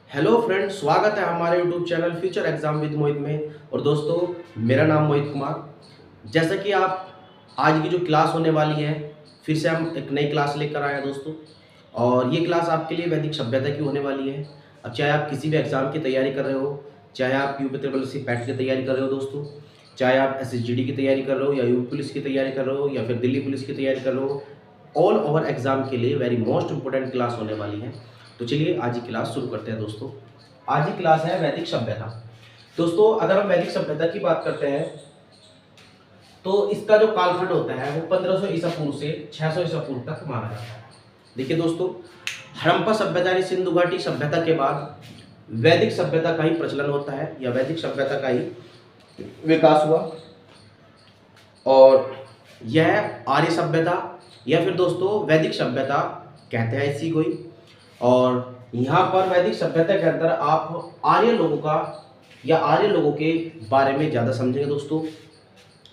Hello friends, स्वागत है हमारे YouTube channel future exam with Mohit में। और दोस्तों, मेरा नाम मोहित कुमार। जैसा कि आप आज की जो क्लास होने वाली है, फिर से हम एक नई क्लास लेकर आए हैं दोस्तों। और ये क्लास आपके लिए वैदिक सभ्यता की होने वाली है। अब चाहे आप किसी भी एग्ज़ाम की तैयारी कर रहे हो, चाहे आप यूपी ट्रिपल एससी पैट की तैयारी कर रहे हो दोस्तों, चाहे आप एसएसजीडी की तैयारी कर रहे हो, या यूपी पुलिस की तैयारी कर रहे हो, या फिर दिल्ली पुलिस की तैयारी कर रहे हो, ऑल ओवर एग्जाम के लिए वेरी मोस्ट इंपॉर्टेंट क्लास होने वाली है। तो चलिए आज की क्लास शुरू करते हैं दोस्तों। आज की क्लास है वैदिक सभ्यता। दोस्तों, अगर हम वैदिक सभ्यता की बात करते हैं तो इसका जो कालखंड होता है वो 1500 ईसा पूर्व से 600 ईसा पूर्व तक माना जाता है। देखिए दोस्तों, हड़प्पा सभ्यता यानी सिंधु घाटी सभ्यता के बाद वैदिक सभ्यता का ही प्रचलन होता है, या वैदिक सभ्यता का ही विकास हुआ। और यह आर्य सभ्यता या फिर दोस्तों वैदिक सभ्यता कहते हैं इसी को ही। और यहाँ पर वैदिक सभ्यता के अंदर आप आर्य लोगों का या आर्य लोगों के बारे में ज़्यादा समझेंगे दोस्तों।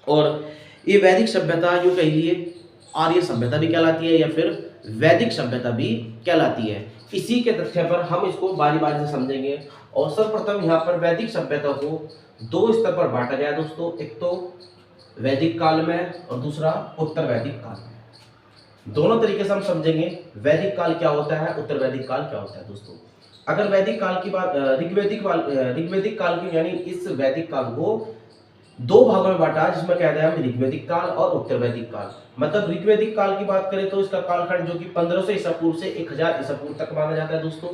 और ये वैदिक सभ्यता यूँ कहिए आर्य सभ्यता भी कहलाती है या फिर वैदिक सभ्यता भी कहलाती है। इसी के तथ्य पर हम इसको बारी बारी से समझेंगे। और सर्वप्रथम यहाँ पर वैदिक सभ्यता को दो स्तर पर बांटा गया दोस्तों। एक तो वैदिक काल में और दूसरा उत्तर वैदिक काल में। दोनों तरीके से हम समझेंगे वैदिक काल क्या होता है, उत्तर वैदिक काल क्या होता है दोस्तों। अगर वैदिक काल की बात ऋग्वैदिक काल की यानी इस वैदिक काल को दो भागों में बांटा, जिसमें कहते हैं हम ऋग्वैदिक काल और उत्तर वैदिक काल। मतलब ऋग्वैदिक काल की बात करें तो इसका कालखंड जो कि 1500 ईसा पूर्व से 1000 ईसा पूर्व तक माना जाता है दोस्तों।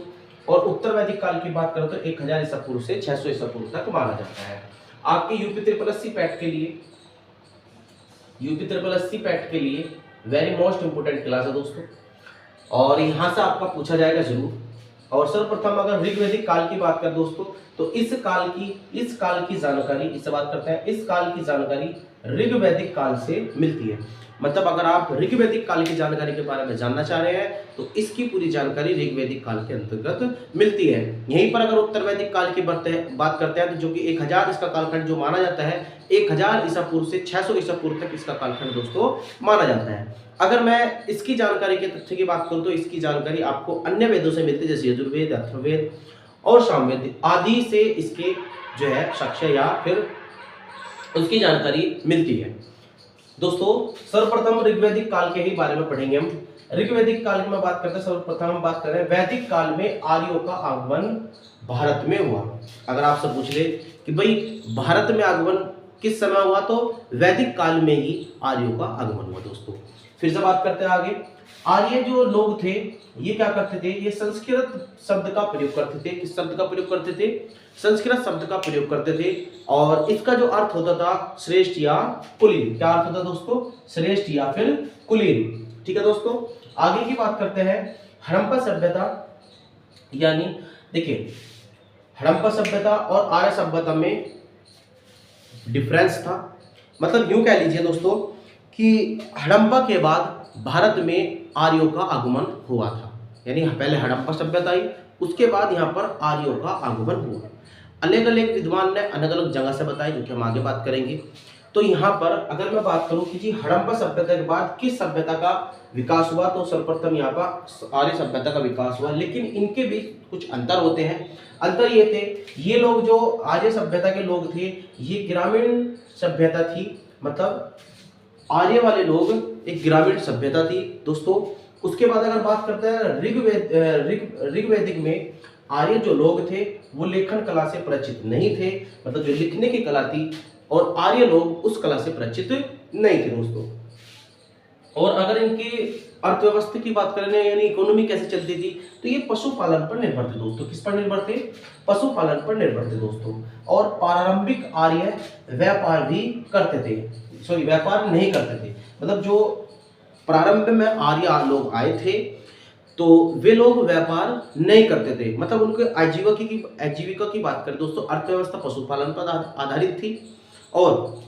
और उत्तर वैदिक काल की बात करें तो 1000 ईसा पूर्व से 600 ईसा पूर्व तक माना जाता है। आपके यूपी ट्रिपल एससी पैट के लिए वेरी मोस्ट इंपोर्टेंट क्लास है दोस्तों। और यहाँ से आपका पूछा जाएगा जरूर। और सर्वप्रथम अगर ऋग्वैदिक काल की बात करें दोस्तों तो इस काल की जानकारी, इससे बात करते हैं, इस काल की जानकारी ऋग्वैदिक काल से मिलती है। मतलब अगर आप ऋग्वैदिक काल की जानकारी के बारे में जानना चाह रहे हैं तो इसकी पूरी जानकारी ऋग्वैदिक काल के अंतर्गत मिलती है। यहीं पर अगर उत्तर वैदिक काल की बात करते हैं तो जो कि 1000 इसका कालखंड जो माना जाता है, 1000 ईसा पूर्व से 600 ईसा पूर्व तक इसका कालखंड दोस्तों माना जाता है। अगर मैं इसकी जानकारी के तथ्य की बात करूं तो इसकी जानकारी आपको अन्य वेदों से मिलती है, जैसे यजुर्वेद, अथर्ववेद और सामवेद आदि से इसके जो है साक्ष्य या फिर उसकी जानकारी मिलती है दोस्तों। सर्वप्रथम ऋग्वैदिक काल के ही बारे में पढ़ेंगे हम। ऋग्वैदिक काल की मैं बात करते हैं, सर्वप्रथम हम बात करें वैदिक काल में आर्यों का आगमन भारत में हुआ। अगर आपसे पूछ ले कि भाई भारत में आगमन किस समय हुआ, तो वैदिक काल में ही आर्यों का आगमन हुआ दोस्तों। फिर से बात करते हैं आगे। आर्य जो लोग थे ये क्या करते थे, ये संस्कृत शब्द का प्रयोग करते थे। किस शब्द का प्रयोग करते थे? संस्कृत शब्द का प्रयोग करते थे। और इसका जो अर्थ होता था श्रेष्ठ या कुलीन। क्या अर्थ होता दोस्तों? श्रेष्ठ या फिर कुलीन। ठीक है दोस्तों, आगे की बात करते हैं। हड़प्पा सभ्यता यानी देखिए, हड़प्पा सभ्यता और आर्य सभ्यता में डिफरेंस था। मतलब यूं कह लीजिए दोस्तों कि हड़प्पा के बाद भारत में आर्यों का आगमन हुआ था। यानी पहले हड़प्पा सभ्यता आई, उसके बाद यहाँ पर आर्यों का आगमन हुआ। अलग अलग विद्वान ने अलग अलग जगह से बताई, जो कि हम आगे बात करेंगे। तो यहाँ पर अगर मैं बात करूँ कि जी हड़प्पा सभ्यता के बाद किस सभ्यता का विकास हुआ, तो सर्वप्रथम यहाँ पर आर्य सभ्यता का विकास हुआ। लेकिन इनके बीच कुछ अंतर होते हैं। अंतर ये थे, ये लोग जो आर्य सभ्यता के लोग थे ये ग्रामीण सभ्यता थी। मतलब आर्य वाले लोग एक ग्रामीण सभ्यता थी दोस्तों। उसके बाद अगर बात करते हैं ऋग्वैदिक में आर्य जो लोग थे वो लेखन कला से परिचित नहीं थे। मतलब जो लिखने की कला थी, और आर्य लोग उस कला से परिचित नहीं थे दोस्तों। और अगर इनकी अर्थव्यवस्था की बात करें यानी इकोनॉमी कैसे चलती थी, तो ये पशुपालन पर निर्भर थे दोस्तों। किस पर निर्भर थे? पशुपालन पर निर्भर थे दोस्तों। और प्रारंभिक आर्य व्यापार भी करते थे, व्यापार नहीं करते थे। मतलब जो प्रारंभ में आर्य लोग आए थे तो वे लोग व्यापार नहीं करते थे। मतलब उनके आजीविका की बात करें दोस्तों, अर्थव्यवस्था पशुपालन पर आधारित थी और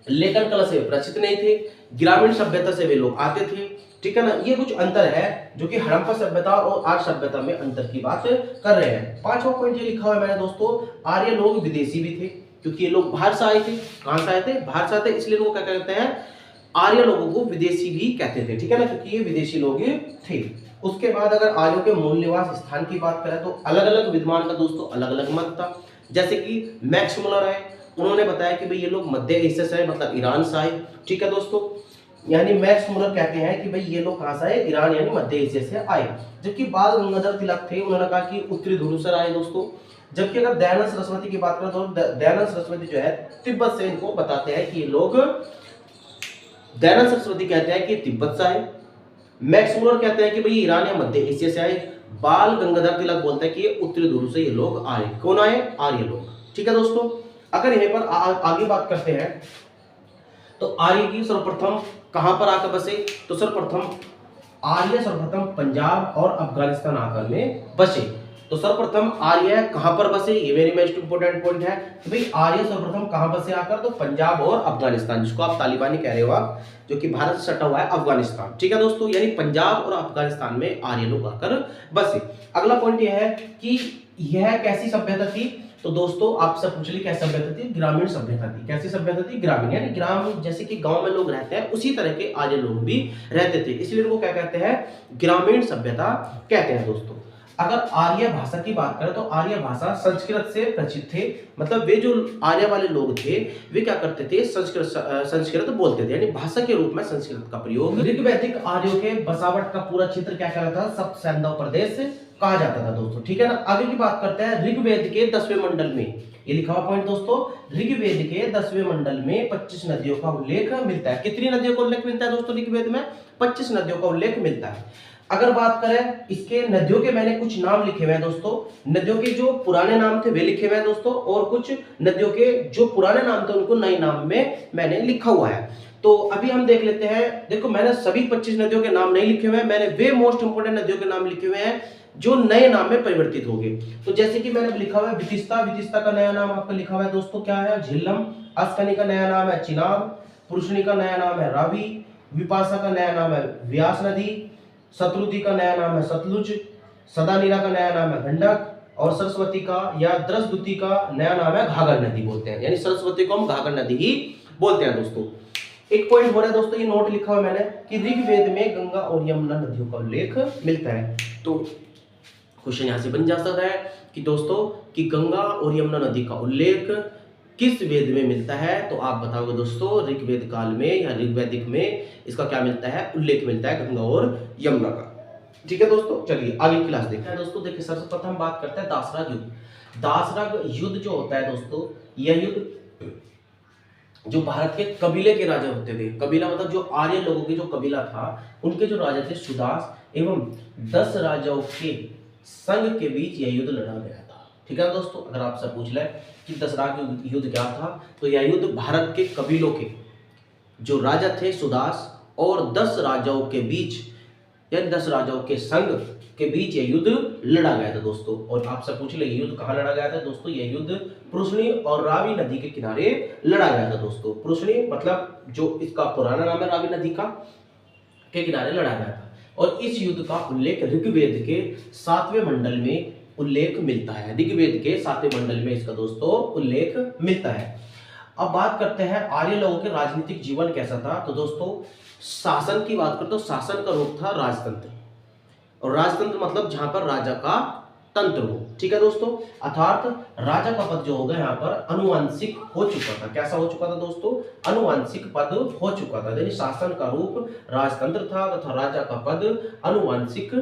लेखन कला से परिचित नहीं थे। ग्रामीण सभ्यता से वे लोग आते थे। ठीक है ना, ये कुछ अंतर है जो कि हड़प्पा सभ्यता और आर्य सभ्यता में अंतर की बात कर रहे हैं। पांचवा पॉइंट ये लिखा हुआ है मैंने दोस्तों, आर्य लोग विदेशी भी थे, क्योंकि ये लोग बाहर से आए थे। कहां से आए थे? बाहर से आए थे, इसलिए लोग क्या कहते हैं, आर्य लोगों को विदेशी भी कहते थे। ठीक है ना, क्योंकि ये विदेशी लोग थे। उसके बाद अगर आर्यों के मूल निवास स्थान की बात करें तो अलग अलग विद्वान का दोस्तों अलग अलग मत था। जैसे कि मैक्स मुलर है, उन्होंने बताया कि भाई ये लोग मध्य एशिया से आए, मतलब ईरान से आए। ठीक है दोस्तों, यानी मैक्स मुलर कहते हैं कि भाई ये लोग कहां से आए, ईरान यानी मध्य एशिया से आए। जबकि बाल गंगाधर तिलक थे, उन्होंने कहा कि उत्तरी ध्रुव से आए दोस्तों। जबकि अगर दयानंद सरस्वती की बात करें तो दयानंद सरस्वती जो है तिब्बत से इनको बताते हैं कि ये लोग, दयानंद सरस्वती कहते हैं कि तिब्बत से आए, मैक्स मुलर कहते हैं कि भाई ईरान या मध्य एशिया से आए, बाल गंगाधर तिलक बोलते हैं कि ये उत्तरी ध्रुव से ये लोग आए। कौन आए? आर्य लोग। ठीक है दोस्तों, अगर यहीं पर आगे बात करते हैं तो आर्य की सर्वप्रथम कहां पर आकर बसे, तो सर्वप्रथम आर्य सर्वप्रथम पंजाब और अफगानिस्तान आकर में बसे। तो सर्वप्रथम आर्य कहां पर बसे, ये वेरी मोस्ट इंपोर्टेंट पॉइंट है कि भाई आर्य सर्वप्रथम कहां बसे आकर, तो पंजाब और अफगानिस्तान, जिसको आप तालिबानी कह रहे हो आप, जो कि भारत से सटा हुआ है अफगानिस्तान। ठीक है दोस्तों, यानी पंजाब और अफगानिस्तान में आर्य लोग आकर बसे। अगला पॉइंट यह है कि यह कैसी सभ्यता थी, तो दोस्तों आपसे पूछ ली कैसी सभ्यता थी, ग्रामीण सभ्यता थी। कैसी सभ्यता थी? ग्रामीण, यानी ग्राम जैसे कि गांव में लोग रहते हैं उसी तरह के आर्य लोग भी रहते थे, इसलिए इनको क्या कहते हैं, ग्रामीण सभ्यता कहते हैं दोस्तों। अगर आर्य भाषा की बात करें तो आर्य भाषा संस्कृत से प्रचित थे, मतलब वे जो आर्य वाले लोग थे वे क्या करते थे, संस्कृत बोलते थे, यानी भाषा के रूप में संस्कृत का प्रयोग। ऋग्वैदिक आर्यों के बसावट का पूरा क्षेत्र क्या कहलाता था, सप्त सैंधव प्रदेश कहा जाता था दोस्तों। ठीक है ना, आगे की बात करते हैं। ऋग्वेद के 10वें मंडल में, ये लिखा हुआ पॉइंट दोस्तों, ऋग्वेद के 10वें मंडल में 25 नदियों का उल्लेख मिलता है। कितनी नदियों का उल्लेख मिलता है दोस्तों ऋग्वेद में? 25 नदियों का उल्लेख मिलता है। अगर बात करें इसके नदियों के, मैंने कुछ नाम लिखे हुए हैं दोस्तों, नदियों के जो पुराने नाम थे वे लिखे हुए हैं दोस्तों, और कुछ नदियों के जो पुराने नाम थे उनको नए नाम में मैंने लिखा हुआ है। तो अभी हम देख लेते हैं। देखो मैंने सभी 25 नदियों के नाम नहीं लिखे हुए हैं, मैंने वे मोस्ट इंपोर्टेंट नदियों के नाम लिखे हुए हैं जो नए नाम में परिवर्तित हो गए। तो जैसे कि मैंने लिखा हुआ है वितिस्ता, वितिस्ता का नया नाम आपका लिखा हुआ है दोस्तों क्या है, झेलम। अस्कनी का नया नाम है चिनाब। पुरुषनी का नया नाम है रावी। विपाशा का नया नाम है व्यास नदी। शत्रुति का नया नाम है सतलुज। सदानीरा का नया नाम है गंडक। और सरस्वती का या द्रसदुति का नया नाम है घाघर नदी बोलते हैं, यानी सरस्वती को हम घाघर नदी ही बोलते हैं दोस्तों। एक पॉइंट हो रहा है दोस्तों, ये नोट लिखा हुआ मैंने कि ऋग्वेद में गंगा और यमुना नदियों का उल्लेख मिलता है। तो क्वेश्चन यहां से बन जा सकता है कि दोस्तों कि गंगा और यमुना नदी का उल्लेख किस वेद में मिलता है, तो आप बताओगे दोस्तों ऋग्वेद काल में या ऋग्वैदिक में इसका क्या मिलता है, उल्लेख मिलता है गंगा और यमुना का। ठीक है दोस्तों, चलिए आगे क्लास देखते हैं दोस्तों। देखिए सर्वप्रथम बात करते हैं दासराग युद्ध। दासराग युद्ध जो होता है दोस्तों, यह युद्ध जो भारत के कबीले के राजा होते थे, कबीला मतलब जो आर्य लोगों की जो कबीला था उनके जो राजा थे सुदास एवं 10 राजाओं के संघ के बीच यह युद्ध लड़ा गया था। ठीक है दोस्तों, अगर आपसे पूछ ले कि दसराग युद्ध क्या था, तो यह युद्ध भारत के कबीलों के जो राजा थे सुदास और 10 राजाओं के बीच, यानी 10 राजाओं के संघ के बीच यह युद्ध लड़ा गया था दोस्तों। और आपसे पूछ ले युद्ध कहाँ लड़ा गया था दोस्तों, यह युद्ध पुरुषनी और रावी नदी के किनारे लड़ा गया था दोस्तों। पुरुषनी मतलब जो इसका पुराना नाम है रावी नदी का के किनारे लड़ा गया था। और इस युद्ध का उल्लेख ऋग्वेद के 7वें मंडल में उल्लेख मिलता है। ऋग्वेद के 7वें मंडल में इसका दोस्तों उल्लेख मिलता है। अब बात करते हैं आर्य लोगों के राजनीतिक जीवन कैसा था। तो दोस्तों शासन की बात करें तो शासन का रूप था राजतंत्र, और राजतंत्र मतलब जहां पर राजा का तंत्र हो। ठीक है दोस्तों, अर्थात राजा का पद जो होगा यहाँ पर अनुवांशिक हो चुका था। कैसा हो चुका था दोस्तों, अनुवांशिक पद हो चुका था, यानी शासन का रूप राजतंत्र था तथा राजा का पद अनुवांशिक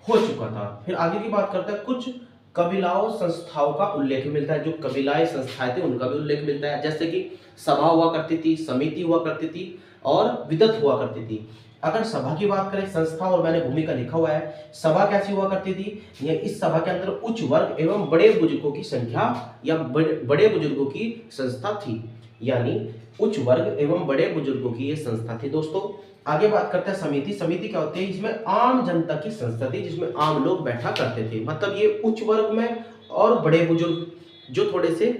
हो चुका था। फिर आगे की बात करते हैं, कुछ कबीलाओं संस्थाओं का उल्लेख मिलता है। जो कबीलाई संस्थाएं थी उनका भी उल्लेख मिलता है, जैसे कि सभा हुआ करती थी, समिति हुआ करती थी और विदत हुआ करती थी। अगर सभा की बात करें, संस्था और मैंने भूमिका लिखा हुआ है, सभा कैसी हुआ करती थी, ये इस सभा के अंदर उच्च वर्ग एवं बड़े बुजुर्गों की संख्या या बड़े बुजुर्गों की संस्था थी, यानी उच्च वर्ग एवं बड़े बुजुर्गों की ये संस्था थी दोस्तों। आगे बात करते हैं समिति। समिति क्या होती है, इसमें आम जनता की संस्था थी जिसमें आम लोग बैठा करते थे। मतलब ये उच्च वर्ग में और बड़े बुजुर्ग जो थोड़े से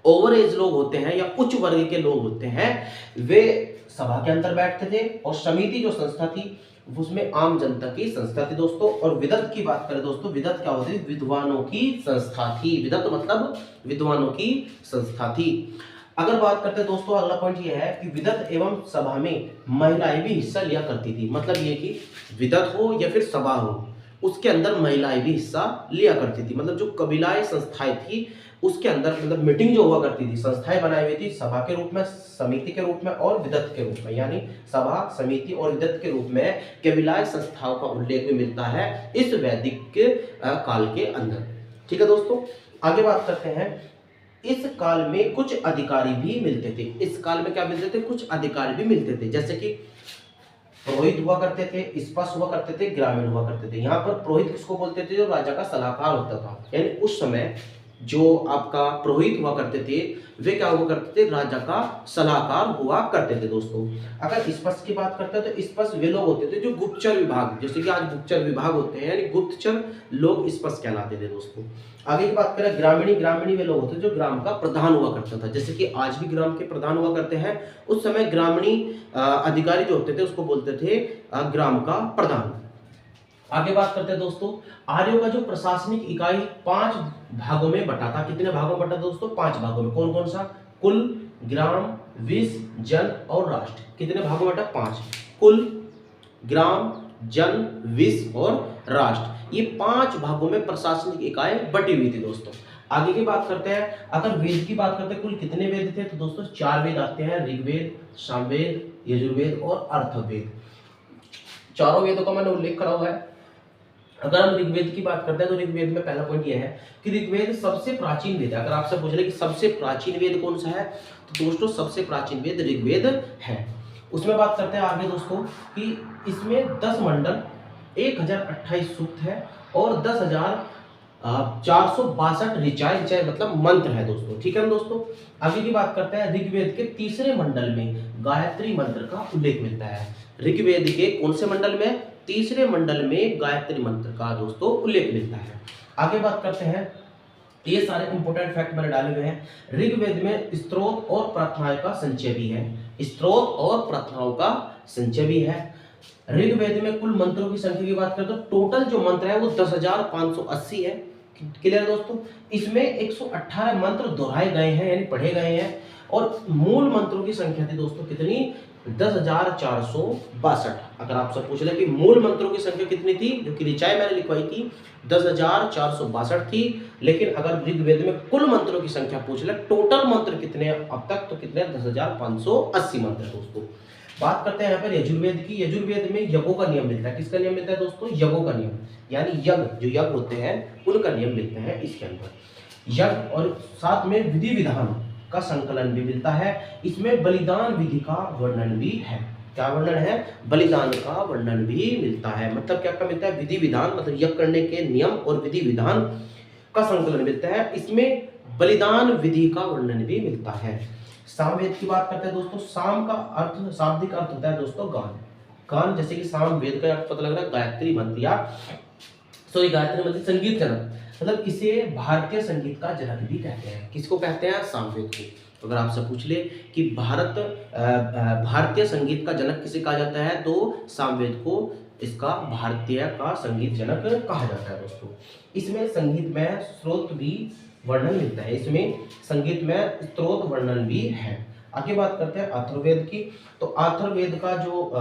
ओवर एज लोग होते हैं या उच्च वर्ग के लोग होते हैं वे सभा के अंदर बैठते थे। और समिति जो संस्था थी उसमें आम जनता की संस्था थी दोस्तों। और विदत की बात करें दोस्तों, विदत क्या होती है, विद्वानों की संस्था थी। विदत मतलब विद्वानों की संस्था थी। अगर बात करते हैं दोस्तों, अगला पॉइंट ये है कि विदत एवं सभा में महिलाएं भी हिस्सा लिया करती थी। मतलब ये कि विदत हो या फिर सभा हो, उसके अंदर महिलाएं भी हिस्सा लिया करती थी। मतलब जो कबीलाई संस्थाएं थी उसके अंदर, मतलब मीटिंग जो हुआ करती थी, संस्थाएं बनाई हुई थी सभा के रूप में, समिति के रूप में और विदत के रूप में, यानी सभा, समिति और विदत के रूप में कबीलाई संस्थाओं का उल्लेख भी मिलता है इस वैदिक काल के अंदर। ठीक है दोस्तों, आगे बात करते हैं। इस काल में कुछ अधिकारी भी मिलते थे। इस काल में क्या मिलते थे? कुछ अधिकारी भी मिलते थे, जैसे कि पुरोहित हुआ करते थे, स्पष्ट हुआ करते थे, ग्रामीण हुआ करते थे। यहाँ पर पुरोहित किसको बोलते थे? जो राजा का सलाहकार होता था। यानी उस समय जो आपका पुरोहित हुआ करते थे वे क्या हुआ करते थे? राजा का सलाहकार हुआ करते थे दोस्तों। अगर स्पष्ट की बात करते हैं तो स्पष्ट वे लोग होते थे जो गुप्तचर विभाग, जैसे कि आज गुप्तचर विभाग होते हैं, यानी गुप्तचर लोग स्पष्ट कहलाते थे दोस्तों। आगे की बात करें ग्रामीणी, ग्रामीणी वे लोग होते थे जो ग्राम का प्रधान हुआ करता था, जैसे कि आज भी ग्राम के प्रधान हुआ करते हैं। उस समय ग्रामीणी अधिकारी जो होते थे उसको बोलते थे ग्राम का प्रधान। आगे बात करते हैं दोस्तों, आर्यों का जो प्रशासनिक इकाई 5 भागों में बटा था। कितने भागों में बटा दोस्तों? 5 भागों में। कौन कौन सा? कुल, ग्राम, विष, जन और राष्ट्र। कितने भागों में बटा? 5। कुल, ग्राम, जन, विष और राष्ट्र, ये 5 भागों में प्रशासनिक इकाई बटी हुई थी दोस्तों। आगे की बात करते हैं, अगर वेद की बात करते हैं कुल कितने वेद थे? तो दोस्तों 4 वेद आते हैं, ऋग्वेद, सामवेद, यजुर्वेद और अर्थवेद। चारों वेदों का मैंने उल्लेख करा हुआ है। अगर हम ऋग्वेद की बात करते हैं तो ऋग्वेद में पहला पॉइंट यह है कि ऋग्वेद सबसे प्राचीन वेद है। अगर आपसे पूछ ले कि सबसे प्राचीन वेद कौन सा है, तो दोस्तों सबसे प्राचीन वेद ऋग्वेद है। उसमें बात करते हैं आगे दोस्तों कि इसमें 10 मंडल, 1028 सूक्त है और 10,462 ऋचाएं, ऋचाएं मतलब मंत्र है दोस्तों। ठीक है ना दोस्तों। आगे की बात करते हैं, ऋग्वेद के तीसरे मंडल में गायत्री मंत्र का उल्लेख मिलता है। ऋग्वेद के कौन से मंडल में? तीसरे मंडल में गायत्री मंत्र का दोस्तों उल्लेख मिलता है। आगे बात करते हैं, ये सारे इंपोर्टेंट फैक्ट मैंने डाले हुए हैं। ऋग्वेद में स्तोत्र और प्रार्थनाओं का संचय भी है। स्तोत्र और प्रार्थनाओं का संचय भी है। ऋग्वेद में कुल मंत्रों की संख्या की बात करें तो टोटल जो मंत्र है वो 10,580 है। क्लियर दोस्तों। इसमें 118 मंत्र दोहराए गए हैं, यानी पढ़े गए हैं। और मूल मंत्रों की संख्या थी दोस्तों कितनी? 10,462। अगर आपसे पूछ ले कि मूल मंत्रों की संख्या कितनी थी, जो कि ऋचाएं मैंने लिखवाई थी 10,462 थी। लेकिन अगर ऋग्वेद में कुल मंत्रों की संख्या पूछ ले, टोटल मंत्र कितने अब तक, तो कितने? 10,580 मंत्र दोस्तों। बात करते हैं यहाँ पर यजुर्वेद की। यजुर्वेद में यज्ञों का नियम मिलता है। किसका नियम मिलता है दोस्तों? यज्ञों का नियम, यानी यज्ञ, जो यज्ञ होते हैं उनका नियम मिलते हैं इसके अंदर। यज्ञ और साथ में विधि विधान का संकलन भी मिलता है। इसमें बलिदान विधि का वर्णन भी है। क्या वर्णन है? बलिदान का वर्णन भी मिलता है। मतलब क्या क्या मिलता है? विधि विधान, मतलब यज्ञ करने के नियम और विधि विधान का संकलन मिलता है। इसमें बलिदान विधि का वर्णन भी मिलता है। सामवेद की बात करते हैं दोस्तों। साम का अर्थ, शाब्दिक अर्थ होता है दोस्तों गान। गान, जैसे कि सामवेद का अर्थ पता लग रहा है गायत्री मंत्र, या गायत्री मंत्र संगीत जनक, मतलब इसे भारतीय संगीत का जनक भी कहते हैं। किसको कहते हैं? सामवेद को। अगर आपसे पूछ ले कि भारतीय संगीत का जनक किसे कहा जाता है, तो सामवेद को इसका भारतीय का संगीत जनक कहा जाता है दोस्तों। इसमें संगीत में स्रोत भी वर्णन मिलता है। इसमें संगीत में स्रोत वर्णन भी है। आगे बात करते हैं अथर्ववेद की। तो अथर्ववेद का जो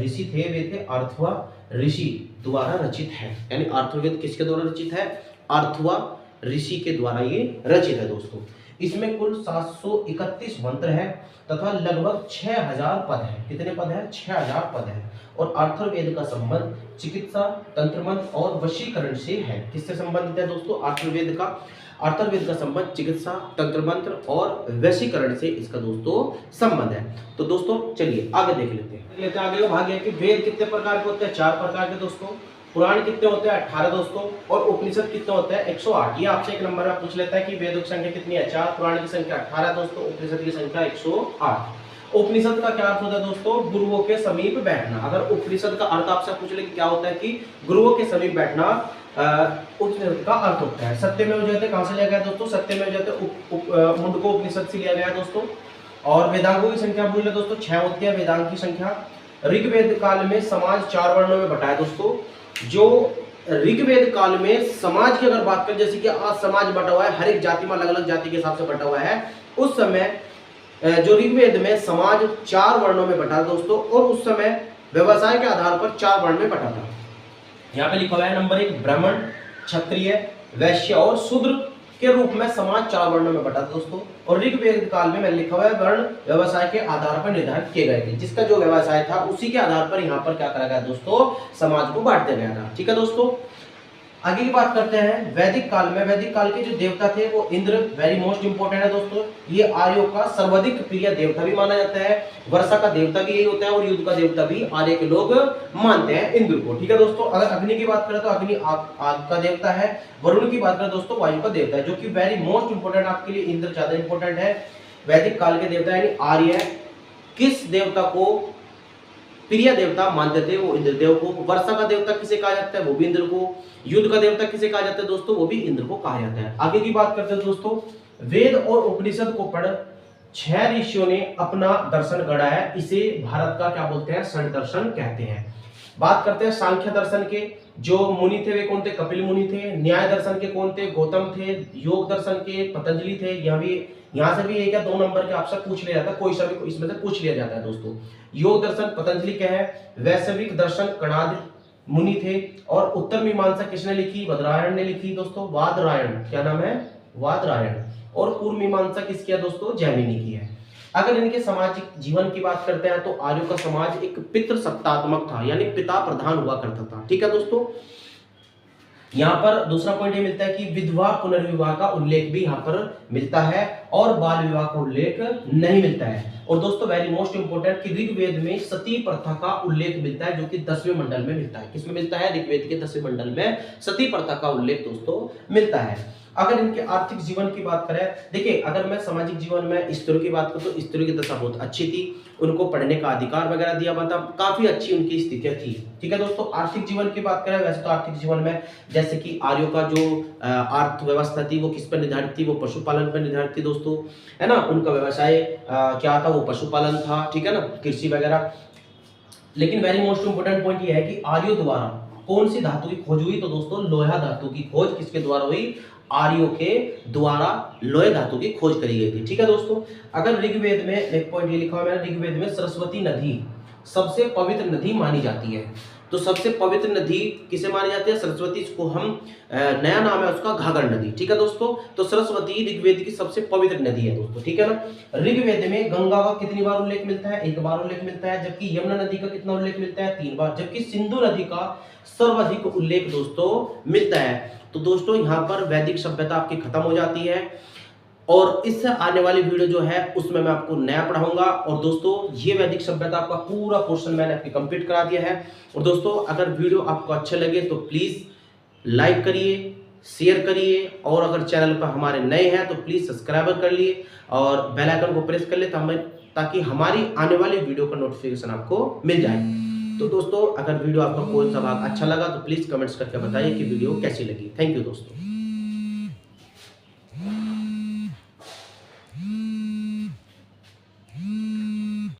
ऋषि थे वे थे अर्थवा ऋषि द्वारा रचित है। यानी अथर्ववेद किसके द्वारा रचित है? अर्थवा ऋषि के द्वारा ये रचित है दोस्तों। इसमें कुल 731 मंत्र है तथा लगभग 6,000 पद है। कितने पद है? 6,000 पद है। और अथर्ववेद का संबंध चिकित्सा, तंत्र मंत्र और वशीकरण से है। किससे संबंधित है दोस्तों? अथर्ववेद का संबंध चिकित्सा, तंत्र मंत्र और वशीकरण से इसका दोस्तों संबंध है। तो दोस्तों चलिए आगे देख लेते हैं। आगे का भाग है कि वेद कितने प्रकार के होते हैं? 4 प्रकार के दोस्तों। पुराण कितने होते हैं? 18 दोस्तों। और उपनिषद कितने होते हैं? 108। ये आपसे एक नंबर में पूछ लेता है कि वेदों की संख्या कितनी है? 4, पुराण की संख्या 18 दोस्तों, उपनिषद की संख्या 108। उपनिषद का क्या अर्थ होता है दोस्तों? गुरुओं के समीप बैठना। अगर उपनिषद का अर्थ आपसे पूछ ले कि क्या होता है, कि गुरुओं के समीप बैठना उपनिषद का अर्थ होता है। सत्यमेव जयते कहां से लिया गया दोस्तों? सत्यमेव जयते मुंडको उपनिषद से लिया गया दोस्तों। और वेदांगों की संख्या पूछ ले दोस्तों, 6 होती है वेदांग की संख्या। ऋग्वेद काल में समाज 4 वर्णों में बटा है दोस्तों। जो ऋग्वेद काल में समाज की अगर बात करें, जैसे कि आज समाज बटा हुआ है, हर एक जाति में अलग अलग जाति के हिसाब से बटा हुआ है। उस समय जो ऋग्वेद में समाज 4 वर्णों में बटा दोस्तों, और उस समय व्यवसाय के आधार पर 4 वर्ण में बटा था। यहाँ पे लिखा हुआ है नंबर 1 ब्राह्मण, क्षत्रिय, वैश्य और शूद्र के रूप में समाज 4 वर्णों में बटा था दोस्तों। और ऋग्वेद काल में मैंने लिखा हुआ है वर्ण व्यवसाय के आधार पर निर्धारित किए गए थे, जिसका जो व्यवसाय था उसी के आधार पर यहाँ पर क्या करा गया दोस्तों, समाज को बांट दिया गया था। ठीक है दोस्तों, आगे की बात करते हैं वैदिक काल में। वैदिक काल के जो देवता थे वो इंद्र वेरी मोस्ट इंपोर्टेंट है दोस्तों। ये आर्यों का सर्वाधिक प्रिय देवता भी माना जाता है, वर्षा का देवता भी यही होता है और युद्ध का देवता भी आर्य के लोग मानते हैं इंद्र को। ठीक है दोस्तों, अगर अग्नि की बात करें तो अग्नि आग का देवता है। वरुण की बात करें दोस्तों वायु का देवता है, जो कि वेरी मोस्ट इंपोर्टेंट आपके लिए इंद्र ज्यादा इंपोर्टेंट है। वैदिक काल के देवता यानी आर्य किस देवता को प्रिय देवता मानते थे, वो इंद्रदेव को। वर्षा का देवता किसे कहा जाता है, वो भी इंद्र को। युद्ध का देवता किसे कहा जाता है दोस्तों, वो भी इंद्र को कहा जाता है। आगे की बात करते हैं दोस्तों, वेद और उपनिषद को पढ़ 6 ऋषियों ने अपना दर्शन गढ़ा है, इसे भारत का क्या बोलते हैं, षड दर्शन कहते हैं। बात करते हैं सांख्य दर्शन के, जो मुनि थे वे कौन थे, कपिल मुनि थे। न्याय दर्शन के कौन थे, गौतम थे। योग दर्शन के पतंजलि थे। यहाँ से भी एक या 2 नंबर के आपसे पूछ लिया जाता है, कोई सा भी इसमें से पूछ लिया जाता है दोस्तों। योग दर्शन पतंजलि के है। वैश्विक दर्शन कणाद मुनि थे। और उत्तर मीमांसा किसने लिखी, बदरायण ने लिखी दोस्तों, वादरायण, क्या नाम है, वादरायण। और पूर्व मीमांसा किसकी है दोस्तों, जैमिनी की है। अगर इनके सामाजिक जीवन की बात करते हैं तो आर्यों का समाज एक पितृ सत्तात्मक था, यानी पिता प्रधान हुआ करता था। ठीक है दोस्तों, यहाँ पर दूसरा पॉइंट ये मिलता है कि विधवा पुनर्विवाह का उल्लेख भी यहाँ पर मिलता है और बाल विवाह का उल्लेख नहीं मिलता है। और दोस्तों वेरी मोस्ट इंपोर्टेंट कि ऋग्वेद में सती प्रथा का उल्लेख मिलता है, जो कि 10वें मंडल में मिलता है। किसमें मिलता है, ऋग्वेद के 10वें मंडल में सती प्रथा का उल्लेख दोस्तों मिलता है। अगर इनके आर्थिक जीवन की बात करें, देखिए अगर मैं सामाजिक जीवन में स्त्रियों की बात करूं तो स्त्रियों की दशा बहुत अच्छी थी, उनको पढ़ने का अधिकार वगैरह दिया हुआ था, काफी अच्छी उनकी स्थितियां थी। ठीक है दोस्तों, आर्थिक जीवन की बात करें, वैसे तो आर्थिक जीवन में जैसे कि आर्यों का जो अर्थव्यवस्था थी वो किस पर निर्धारित थी, वो पशुपालन पर निर्धारित थी दोस्तों, है ना। उनका व्यवसाय क्या था, वो पशुपालन था। ठीक है ना, कृषि वगैरह। लेकिन वेरी मोस्ट इंपोर्टेंट पॉइंट ये है कि आर्यों द्वारा कौन सी धातु की खोज हुई, तो दोस्तों लोहा धातु की खोज किसके द्वारा हुई, आर्यों के द्वारा लोहे धातु की खोज करी गई थी। ठीक है दोस्तों, अगर ऋग्वेद में एक पॉइंट ये लिखा हुआ है, ऋग्वेद में सरस्वती नदी सबसे पवित्र नदी मानी जाती है। तो सबसे पवित्र नदी किसे मानी जाती है, सरस्वती। इसको हम नया नाम है उसका घाघर नदी। ठीक है दोस्तों, तो सरस्वती ऋग्वेद की सबसे पवित्र नदी है दोस्तों। ठीक है ना। ऋग्वेद में गंगा का कितनी बार उल्लेख मिलता है, 1 बार उल्लेख मिलता है। जबकि यमुना नदी का कितना उल्लेख मिलता है, 3 बार। जबकि सिंधु नदी का सर्वाधिक उल्लेख दोस्तों मिलता है। तो दोस्तों यहाँ पर वैदिक सभ्यता आपकी खत्म हो जाती है और इससे आने वाली वीडियो जो है उसमें मैं आपको नया पढ़ाऊंगा। और दोस्तों ये वैदिक सभ्यता आपका पूरा पोर्शन मैंने आपकी कंप्लीट करा दिया है। और दोस्तों अगर वीडियो आपको अच्छा लगे तो प्लीज़ लाइक करिए, शेयर करिए, और अगर चैनल पर हमारे नए हैं तो प्लीज़ सब्सक्राइबर कर लिए और बेल आइकन को प्रेस कर ले ताकि हमारी आने वाली वीडियो का नोटिफिकेशन आपको मिल जाए। तो दोस्तों अगर वीडियो आपका कोई सा भाग अच्छा लगा तो प्लीज़ कमेंट्स करके बताइए कि वीडियो कैसी लगी। थैंक यू दोस्तों।